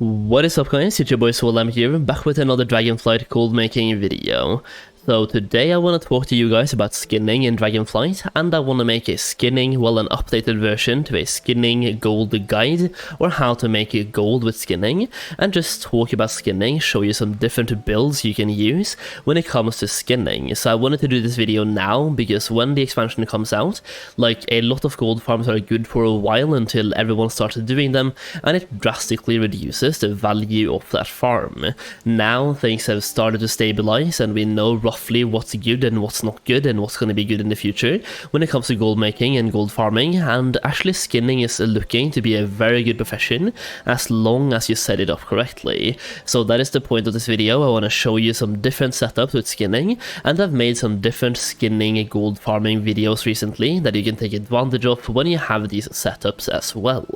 What is up guys, it's your boy aswell here, back with another Dragonflight Goldmaking video. So today I want to talk to you guys about skinning in Dragonflight, and I want to make a skinning, well, an updated version to a skinning gold guide, or how to make a gold with skinning, and just talk about skinning, show you some different builds you can use when it comes to skinning. So I wanted to do this video now, because when the expansion comes out, like a lot of gold farms are good for a while until everyone starts doing them, and it drastically reduces the value of that farm. Now things have started to stabilize, and we know roughly what's good and what's not good and what's going to be good in the future when it comes to gold making and gold farming, and actually skinning is looking to be a very good profession as long as you set it up correctly. So that is the point of this video. I want to show you some different setups with skinning, and I've made some different skinning gold farming videos recently that you can take advantage of when you have these setups as well.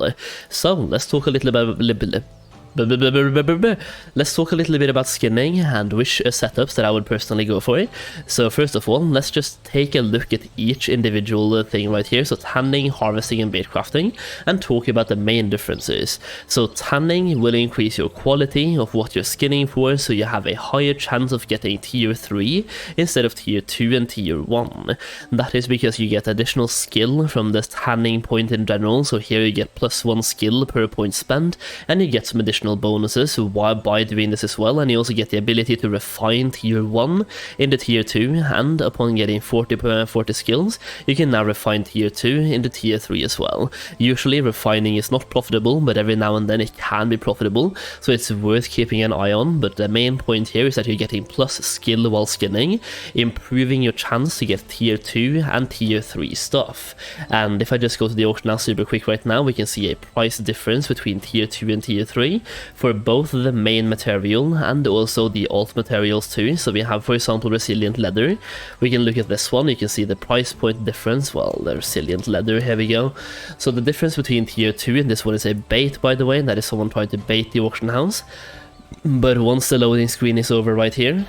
So let's talk a little bit Let's talk a little bit about skinning and which setups that I would personally go for. So first of all, let's just take a look at each individual thing right here. So tanning, harvesting and bait crafting, and talk about the main differences. So tanning will increase your quality of what you're skinning for, so you have a higher chance of getting tier 3 instead of tier 2 and tier 1. That is because you get additional skill from the tanning point in general. So here you get +1 skill per point spent, and you get some additional bonuses by doing this as well, and you also get the ability to refine tier 1 into tier 2, and upon getting 40 skills you can now refine tier 2 into tier 3 as well. Usually refining is not profitable, but every now and then it can be profitable, so it's worth keeping an eye on. But the main point here is that you're getting plus skill while skinning, improving your chance to get tier 2 and tier 3 stuff. And if I just go to the auction now super quick right now, we can see a price difference between tier 2 and tier 3 for both the main material and also the alt materials too. So we have, for example, resilient leather. We can look at this one, you can see the price point difference. Well, the resilient leather, here we go. So the difference between tier 2 and this one is a bait, by the way, that is someone trying to bait the auction house. But once the loading screen is over right here,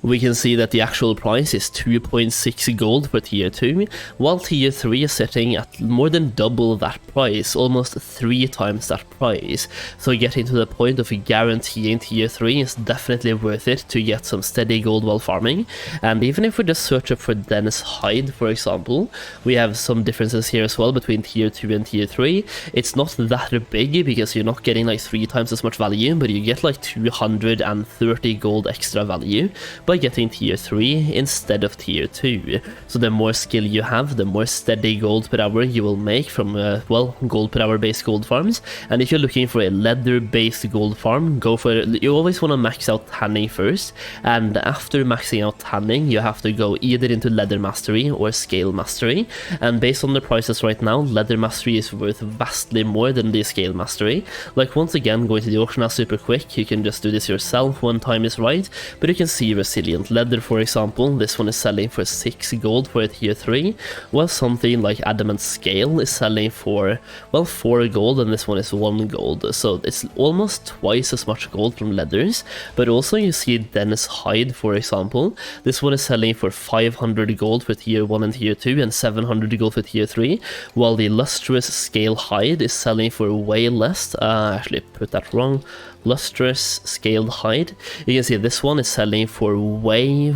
we can see that the actual price is 2.6 gold for tier 2, while tier 3 is sitting at more than double that price, almost 3 times that price. So getting to the point of guaranteeing tier 3 is definitely worth it to get some steady gold while farming. And even if we just search up for Dennis Hide, for example, we have some differences here as well between tier 2 and tier 3. It's not that big because you're not getting like 3 times as much value, but you get like 230 gold extra value by getting tier 3 instead of tier 2. So the more skill you have, the more steady gold per hour you will make from, well, gold per hour based gold farms. And if you're looking for a leather based gold farm, go for it. You always want to max out tanning first, and after maxing out tanning you have to go either into leather mastery or scale mastery. And based on the prices right now, leather mastery is worth vastly more than the scale mastery. Like, once again, going to the auction now super quick, you can just do this yourself when time is right, but you can see resilient leather, for example, this one is selling for 6 gold for a tier 3, while something like adamant scale is selling for, well, 4 gold, and this one is 1 gold. So it's almost twice as much gold from leathers. But also you see Dennis Hide, for example, this one is selling for 500 gold for tier 1 and tier 2 and 700 gold for tier 3, while the lustrous scale hide is selling for way less. Actually put that wrong. Lustrous scaled hide, you can see this one is selling for way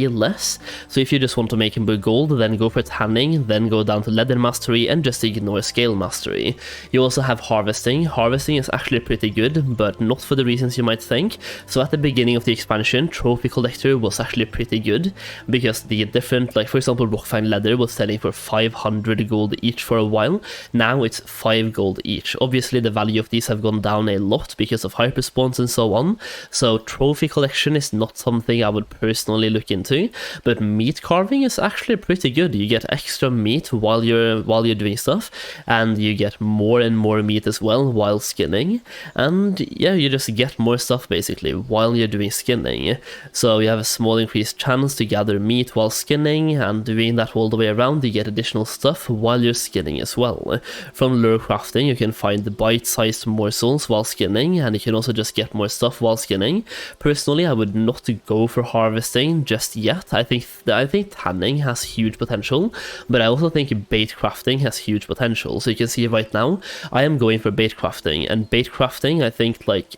less. So if you just want to make him gold, then go for tanning, then go down to leather mastery and just ignore scale mastery. You also have harvesting. Harvesting is actually pretty good, but not for the reasons you might think. So at the beginning of the expansion, trophy collector was actually pretty good, because the different, like for example, rockfine leather was selling for 500 gold each for a while. Now it's 5 gold each. Obviously the value of these have gone down a lot because of hyper spawns and so on, so trophy collection is not something I would personally look into. But meat carving is actually pretty good. You get extra meat while you're doing stuff, and you get more and more meat as well while skinning, and yeah, you just get more stuff basically while you're doing skinning. So you have a small increased chance to gather meat while skinning, and doing that all the way around you get additional stuff while you're skinning as well. From lure crafting you can find the bite-sized morsels while skinning, and you can also just get more stuff while skinning. Personally, I would not go for harvesting just yet. I think tanning has huge potential, but I also think bait crafting has huge potential. So you can see right now, I am going for bait crafting, and bait crafting, I think like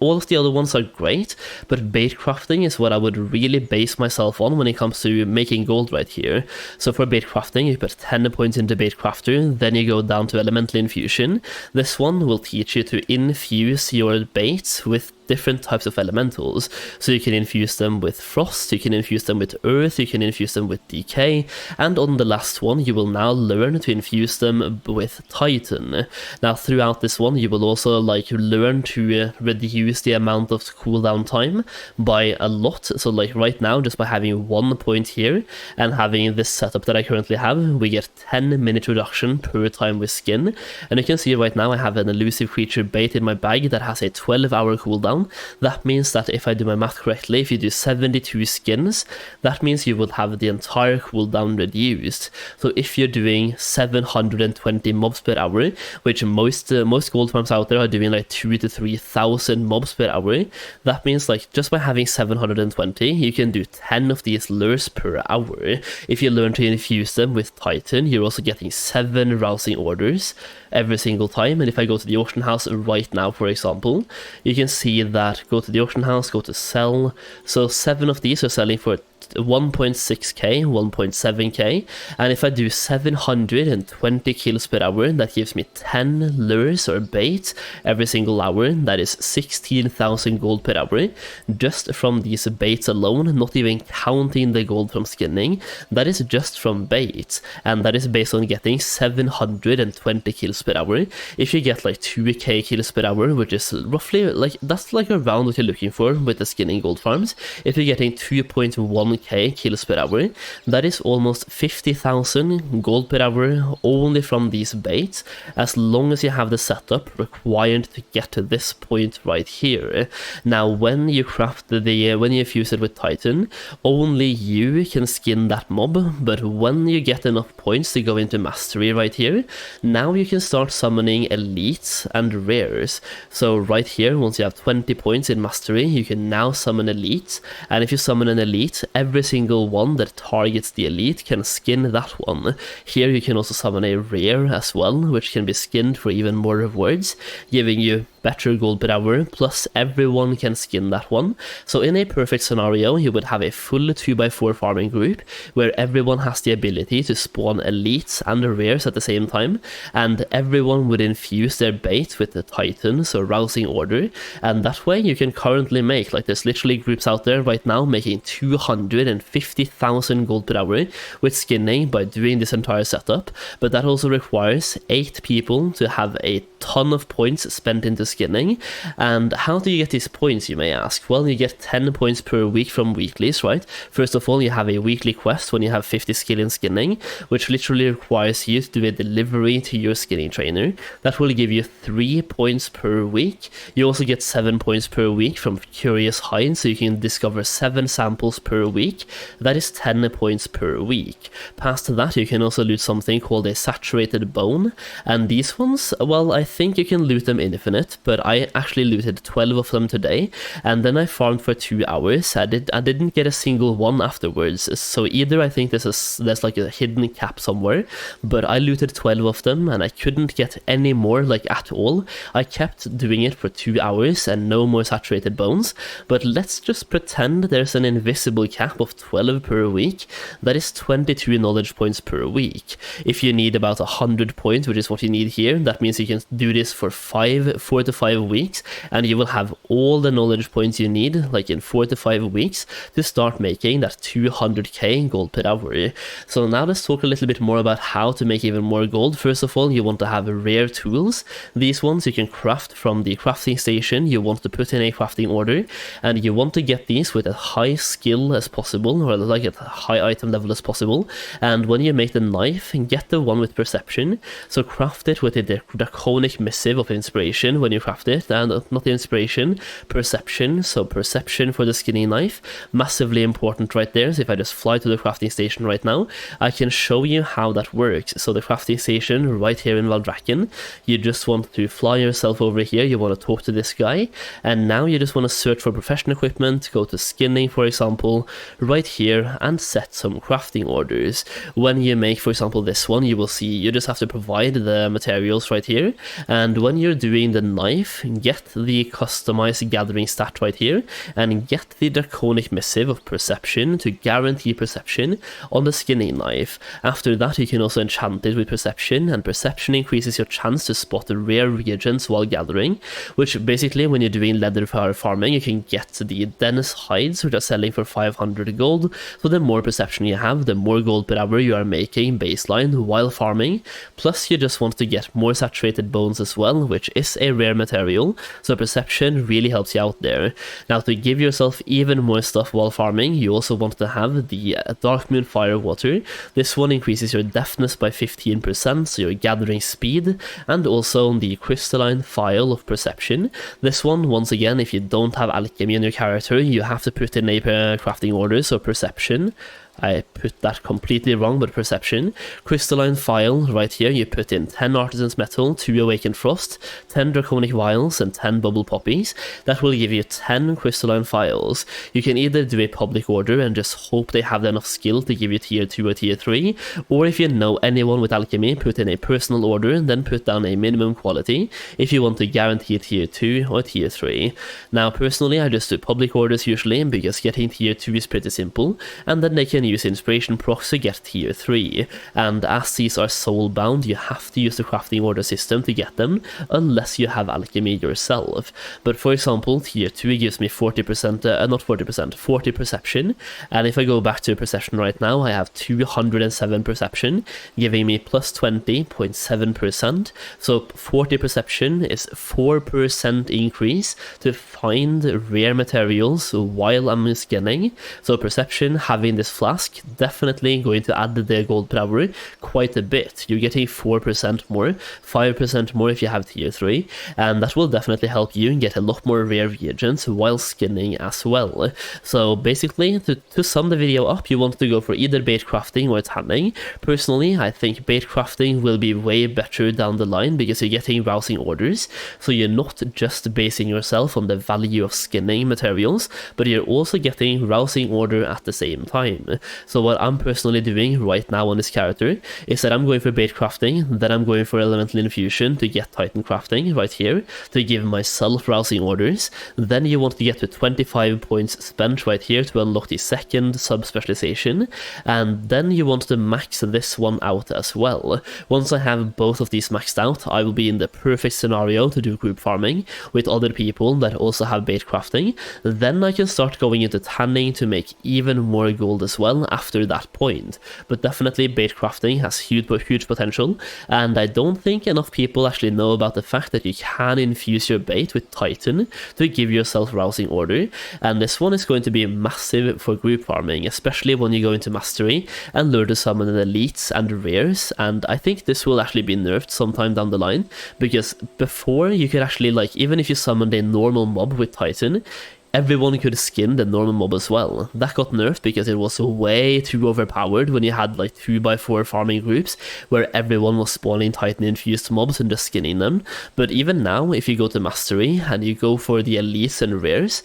all of the other ones are great, but bait crafting is what I would really base myself on when it comes to making gold right here. So for bait crafting, you put 10 points into bait crafter, then you go down to elemental infusion. This one will teach you to infuse your baits with different types of elementals. So you can infuse them with frost, you can infuse them with earth, you can infuse them with decay, and on the last one you will now learn to infuse them with titan. Now throughout this one you will also like learn to reduce the amount of cooldown time by a lot. So like right now, just by having 1 point here and having this setup that I currently have, we get 10-minute reduction per time with skin. And you can see right now I have an elusive creature bait in my bag that has a 12-hour cooldown. That means that if I do my math correctly, if you do 72 skins, that means you will have the entire cooldown reduced. So if you're doing 720 mobs per hour, which most gold farms out there are doing like 2,000 to 3,000 mobs per hour, that means like just by having 720, you can do 10 of these lures per hour. If you learn to infuse them with titan, you're also getting 7 rousing orders every single time. And if I go to the auction house right now, for example, you can see that go to the auction house, go to sell. So 7 of these are selling for 1.6k, 1.7k, and if I do 720 kills per hour, that gives me 10 lures or bait every single hour. That is 16,000 gold per hour just from these baits alone, not even counting the gold from skinning. That is just from baits, and that is based on getting 720 kills per hour. If you get like 2k kills per hour, which is roughly like, that's like around what you're looking for with the skinning gold farms. If you're getting 2.1k kills per hour, that is almost 50,000 gold per hour only from these baits, as long as you have the setup required to get to this point right here. Now when you craft when you fuse it with titan, only you can skin that mob, but when you get enough points to go into mastery right here, now you can start summoning elites and rares. So right here, once you have 20 points in mastery, you can now summon elites, and if you summon an elite, every single one that targets the elite can skin that one. Here you can also summon a rare as well, which can be skinned for even more rewards, giving you better gold per hour, plus everyone can skin that one. So in a perfect scenario, you would have a full 2x4 farming group where everyone has the ability to spawn elites and rares at the same time, and everyone would infuse their bait with the titan, so rousing order, and that way you can currently make, like there's literally groups out there right now making 250,000 gold per hour with skinning by doing this entire setup, but that also requires 8 people to have a ton of points spent into skinning. And how do you get these points, you may ask? Well, you get 10 points per week from weeklies, right? First of all, you have a weekly quest when you have 50 skill in skinning, which literally requires you to do a delivery to your skinning trainer. That will give you 3 points per week. You also get 7 points per week from Curious Hind, so you can discover 7 samples per week. That is 10 points per week. Past that, you can also loot something called a saturated bone, and these ones, well, I think you can loot them infinite, but I actually looted 12 of them today, and then I farmed for 2 hours. I didn't get a single one afterwards, so either I think there's like a hidden cap somewhere, but I looted 12 of them and I couldn't get any more, like at all. I kept doing it for 2 hours and no more saturated bones, but let's just pretend there's an invisible cap of 12 per week. That is 22 knowledge points per week. If you need about 100 points, which is what you need here, that means you can do this for 4 to 5 weeks, and you will have all the knowledge points you need, like in 4 to 5 weeks, to start making that 200k gold per hour. So now let's talk a little bit more about how to make even more gold. First of all, you want to have rare tools. These ones you can craft from the crafting station. You want to put in a crafting order, and you want to get these with a high skill as possible, or like a high item level as possible. And when you make the knife, get the one with perception. So craft it with a draconic missive of inspiration when you you craft it, and not the inspiration, perception. So perception for the skinning knife, massively important right there. So if I just fly to the crafting station right now, I can show you how that works. So the crafting station right here in Valdrakken, you just want to fly yourself over here, you want to talk to this guy, and now you just want to search for profession equipment, go to skinning for example, right here, and set some crafting orders. When you make, for example, this one, you will see you just have to provide the materials right here, and when you're doing the knife, get the customized gathering stat right here, and get the draconic missive of perception to guarantee perception on the skinning knife. After that, you can also enchant it with perception, and perception increases your chance to spot the rare reagents while gathering, which basically when you're doing leather farming, you can get the dense hides which are selling for 500 gold. So the more perception you have, the more gold per hour you are making baseline while farming. Plus you just want to get more saturated bones as well, which is a rare material, so perception really helps you out there. Now to give yourself even more stuff while farming, you also want to have the Dark Moon Fire Water. This one increases your deftness by 15%, so your gathering speed, and also the crystalline file of perception. This one, once again, if you don't have alchemy in your character, you have to put in a crafting order, so perception. I put that completely wrong, but perception. Crystalline file, right here, you put in 10 artisan's metal, 2 awakened frost, 10 draconic vials, and 10 bubble poppies. That will give you 10 crystalline files. You can either do a public order and just hope they have enough skill to give you tier 2 or tier 3, or if you know anyone with alchemy, put in a personal order and then put down a minimum quality if you want to guarantee tier 2 or tier 3. Now personally, I just do public orders usually, because getting tier 2 is pretty simple, and then they can use inspiration procs to get tier 3, and as these are soul bound, you have to use the crafting order system to get them, unless you have alchemy yourself. But for example, tier 2 gives me 40%, not 40%, 40 perception, and if I go back to perception right now, I have 207 perception, giving me plus 20.7%, so 40 perception is 4% increase to find rare materials while I'm scanning. So perception, having this flask, definitely going to add the gold per hour quite a bit. You're getting 4% more, 5% more if you have tier 3, and that will definitely help you get a lot more rare reagents while skinning as well. So basically, to sum the video up, you want to go for either bait crafting or tanning. Personally, I think bait crafting will be way better down the line, because you're getting rousing orders, so you're not just basing yourself on the value of skinning materials, but you're also getting rousing order at the same time. So what I'm personally doing right now on this character is that I'm going for bait crafting, then I'm going for elemental infusion to get titan crafting right here, to give myself rousing orders. Then you want to get to 25 points spent right here to unlock the second sub-specialization, and then you want to max this one out as well. Once I have both of these maxed out, I will be in the perfect scenario to do group farming with other people that also have bait crafting. Then I can start going into tanning to make even more gold as well after that point. But definitely bait crafting has huge potential, and I don't think enough people actually know about the fact that you can infuse your bait with Titan to give yourself rousing order, and this one is going to be massive for group farming, especially when you go into mastery and learn to summon the elites and rares. And I think this will actually be nerfed sometime down the line, because before you could actually, like, even if you summoned a normal mob with Titan, everyone could skin the normal mob as well. That got nerfed because it was way too overpowered when you had like 2x4 farming groups where everyone was spawning Titan infused mobs and just skinning them. But even now, if you go to mastery and you go for the elites and rares,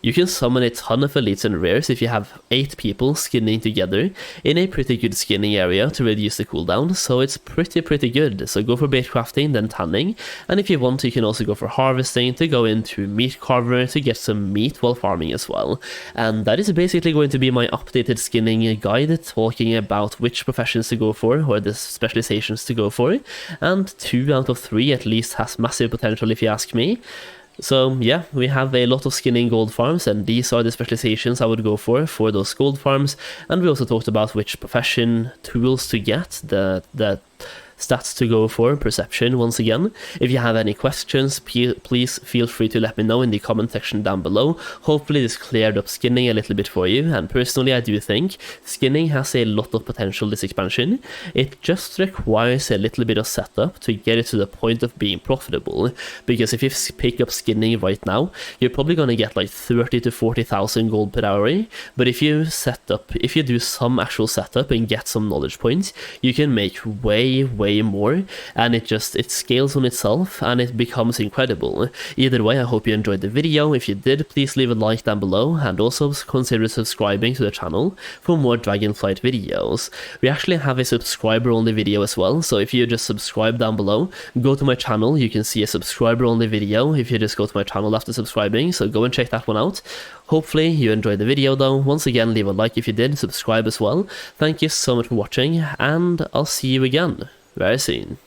you can summon a ton of elites and rares if you have 8 people skinning together in a pretty good skinning area to reduce the cooldown, so it's pretty good. So go for bait crafting, then tanning, and if you want, you can also go for harvesting to go into meat carver to get some meat while farming as well. And that is basically going to be my updated skinning guide, talking about which professions to go for, or the specializations to go for, and 2 out of 3 at least has massive potential if you ask me. So yeah, we have a lot of skinning gold farms, and these are the specializations I would go for those gold farms. And we also talked about which profession tools to get, the stats to go for, perception once again. If you have any questions, please feel free to let me know in the comment section down below. Hopefully this cleared up skinning a little bit for you, and personally I do think skinning has a lot of potential this expansion. It just requires a little bit of setup to get it to the point of being profitable, because if you pick up skinning right now, you're probably going to get like 30 to 40,000 gold per hour, but if you do some actual setup and get some knowledge points, you can make way more, and it scales on itself and it becomes incredible. Either way, I hope you enjoyed the video. If you did, please leave a like down below, and also consider subscribing to the channel for more Dragonflight videos. We actually have a subscriber only video as well, so if you just subscribe down below, go to my channel, you can see a subscriber only video if you just go to my channel after subscribing, so go and check that one out. Hopefully you enjoyed the video though. Once again, leave a like if you did, subscribe as well. Thank you so much for watching, and I'll see you again very soon.